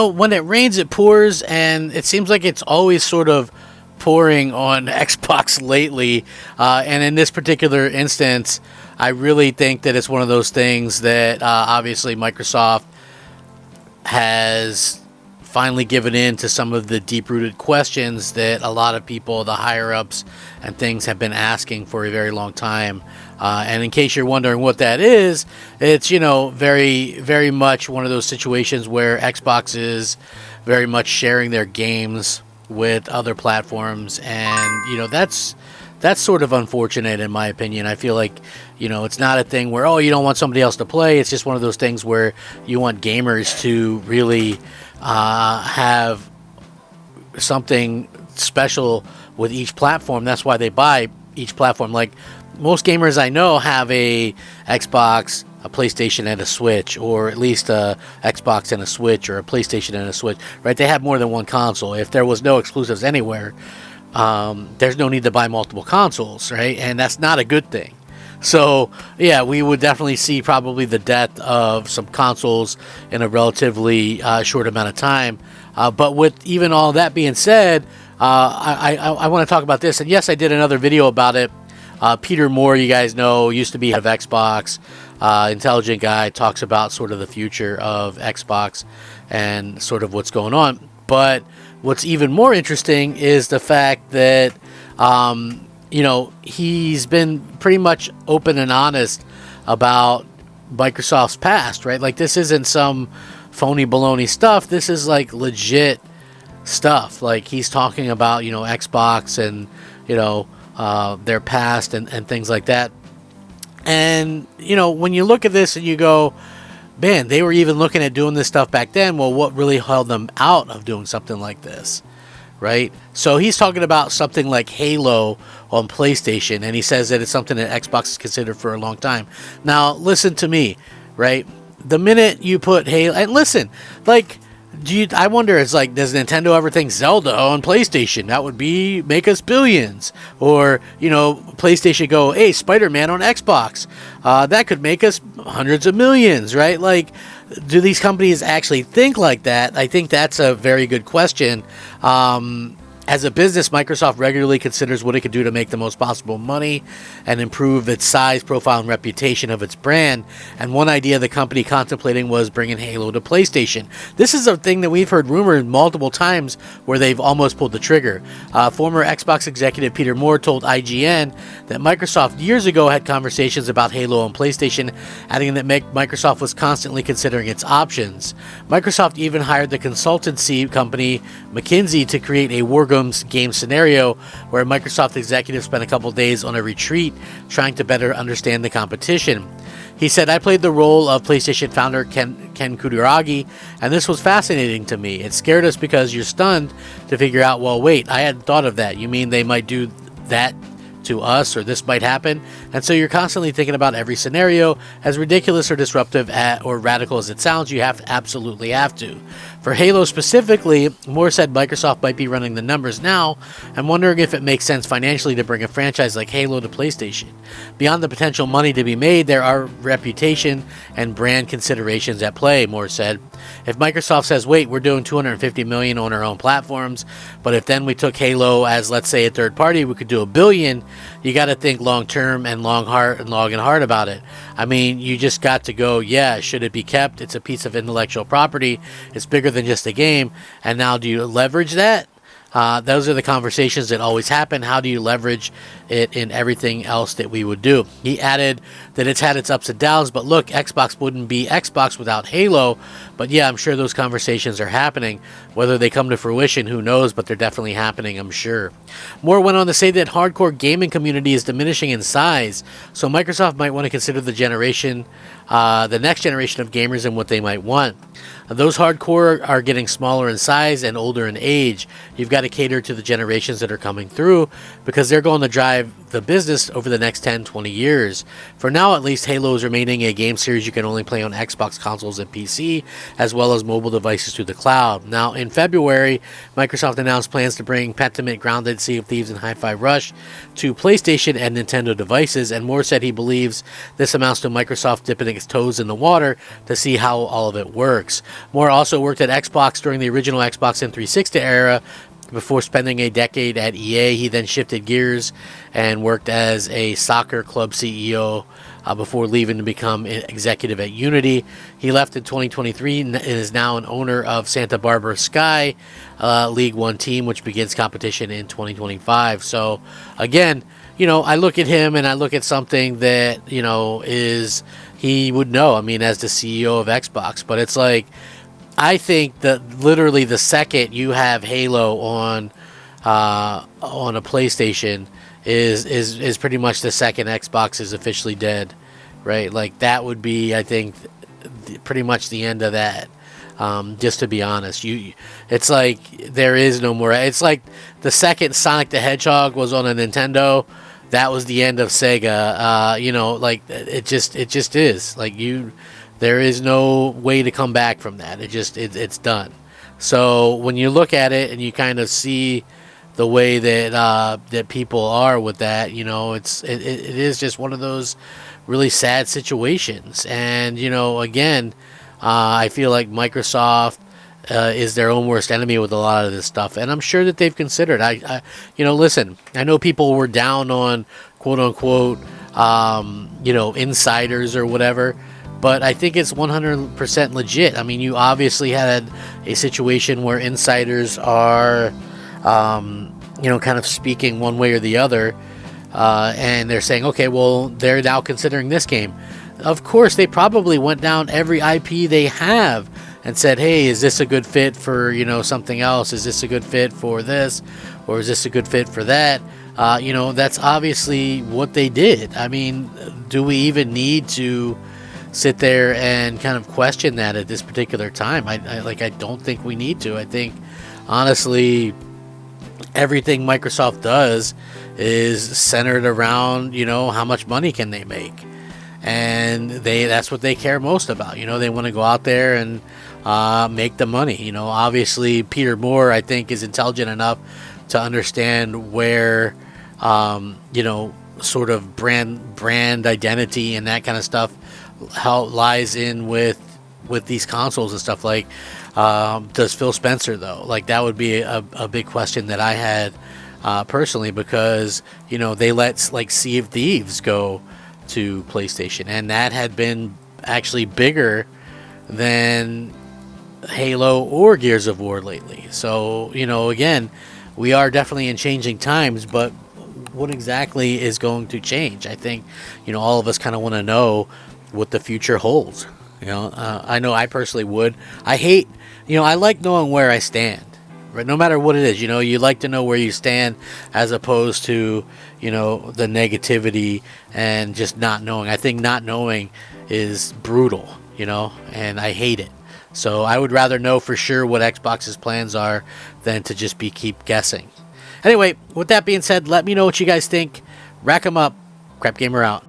when it rains, it pours, and it seems like it's always sort of pouring on Xbox lately. And in this particular instance, I really think that it's one of those things that obviously Microsoft has finally given in to some of the deep-rooted questions that a lot of people, the higher-ups and things, have been asking for a very long time. And in case you're wondering what that is, it's, very, very much one of those situations where Xbox is very much sharing their games with other platforms. And, that's sort of unfortunate in my opinion. I feel like, it's not a thing where, you don't want somebody else to play. It's just one of those things where you want gamers to really have something special with each platform. That's why they buy each platform. Like most gamers I know have a Xbox, a PlayStation, and a Switch, or at least a Xbox and a Switch, or a PlayStation and a Switch, right? They have more than one console. If there was no exclusives anywhere, there's no need to buy multiple consoles, right? And that's not a good thing. So, yeah, we would definitely see probably the death of some consoles in a relatively short amount of time. But with even all that being said, I want to talk about this. And yes, I did another video about it. Peter Moore, you guys know, used to be head of Xbox. Intelligent guy, talks about sort of the future of Xbox and sort of what's going on. But what's even more interesting is the fact that he's been pretty much open and honest about Microsoft's past, right? Like, this isn't some phony baloney stuff. This is like legit stuff. Like, he's talking about, Xbox and, their past and things like that. And, when you look at this and you go, man, they were even looking at doing this stuff back then. Well, what really held them out of doing something like this? Right? So he's talking about something like Halo on PlayStation, and he says that it's something that Xbox has considered for a long time. Now, listen to me, right? The minute you put Halo, and listen, like, I wonder, it's like, does Nintendo ever think Zelda on PlayStation? That would make us billions. Or, PlayStation go, hey, Spider-Man on Xbox. That could make us hundreds of millions, right? Like, do these companies actually think like that? I think that's a very good question. As a business, Microsoft regularly considers what it could do to make the most possible money and improve its size, profile, and reputation of its brand. And one idea the company contemplating was bringing Halo to PlayStation. This is a thing that we've heard rumored multiple times where they've almost pulled the trigger. Former Xbox executive Peter Moore told IGN that Microsoft years ago had conversations about Halo on PlayStation, adding that Microsoft was constantly considering its options. Microsoft even hired the consultancy company McKinsey to create a war game scenario where a Microsoft executive spent a couple days on a retreat trying to better understand the competition. He said, I played the role of PlayStation founder Ken Kutaragi, and this was fascinating to me. It scared us because you're stunned to figure out, well, wait, I hadn't thought of that. You mean they might do that to us, or this might happen? And so you're constantly thinking about every scenario. As ridiculous or disruptive or radical as it sounds, you absolutely have to. For Halo specifically, Moore said Microsoft might be running the numbers now and wondering if it makes sense financially to bring a franchise like Halo to PlayStation. Beyond the potential money to be made, there are reputation and brand considerations at play, Moore said. If Microsoft says, wait, we're doing $250 million on our own platforms, but if then we took Halo as, let's say, a third party, we could do $1 billion, you got to think long-term and long and hard about it. I mean, you just got to go, yeah, should it be kept? It's a piece of intellectual property. It's bigger than just a game. And now do you leverage that? Those are the conversations that always happen. How do you leverage it in everything else that we would do? He added that it's had its ups and downs, but look, Xbox wouldn't be Xbox without Halo. But yeah, I'm sure those conversations are happening. Whether they come to fruition, who knows, but they're definitely happening, I'm sure. Moore went on to say that hardcore gaming community is diminishing in size, so Microsoft might want to consider the next generation of gamers and what they might want. Those hardcore are getting smaller in size and older in age. You've got to cater to the generations that are coming through because they're going to drive the business over the next 10, 20 years. For now, at least, Halo is remaining a game series you can only play on Xbox consoles and PC, as well as mobile devices through the cloud. Now, in February, Microsoft announced plans to bring Pentiment, Grounded, Sea of Thieves, and Hi-Fi Rush to PlayStation and Nintendo devices, and Moore said he believes this amounts to Microsoft dipping its toes in the water to see how all of it works. Moore also worked at Xbox during the original Xbox and 360 era, before spending a decade at EA. He then shifted gears and worked as a soccer club CEO before leaving to become an executive at Unity. He left in 2023 and is now an owner of Santa Barbara Sky League One team, which begins competition in 2025. So again, I look at him and I look at something that, is he would know, I mean, as the CEO of Xbox. But it's like, I think that literally the second you have Halo on a PlayStation is pretty much the second Xbox is officially dead, right? Like that would be, I think, pretty much the end of that. Just to be honest, it's like there is no more. It's like the second Sonic the Hedgehog was on a Nintendo, that was the end of Sega. Like it just is like there is no way to come back from that. It's done. So when you look at it and you kind of see the way that people are with that, it is just one of those really sad situations. And again, I feel like Microsoft is their own worst enemy with a lot of this stuff, and I'm sure that they've considered. Listen, I know people were down on quote unquote, insiders or whatever. But I think it's 100% legit. I mean, you obviously had a situation where insiders are, kind of speaking one way or the other, and they're saying, okay, well, they're now considering this game. Of course, they probably went down every IP they have and said, hey, is this a good fit for, something else? Is this a good fit for this? Or is this a good fit for that? That's obviously what they did. I mean, do we even need to sit there and kind of question that at this particular time? I don't think we need to. I think honestly everything Microsoft does is centered around how much money can they make, and that's what they care most about. They want to go out there and make the money. Obviously Peter Moore, I think, is intelligent enough to understand where sort of brand identity and that kind of stuff how it lies in with these consoles and stuff. Like does Phil Spencer, though? Like that would be a big question that I had personally, because they let like Sea of Thieves go to PlayStation, and that had been actually bigger than Halo or Gears of War lately. So again, we are definitely in changing times, but what exactly is going to change? I think all of us kind of want to know what the future holds. I know I personally would. I hate, I like knowing where I stand, right? No matter what it is, you like to know where you stand, as opposed to, the negativity and just not knowing. I think not knowing is brutal, and I hate it. So I would rather know for sure what Xbox's plans are than to just keep guessing. Anyway, with that being said, let me know what you guys think. Rack 'em up. Crap Gamer out.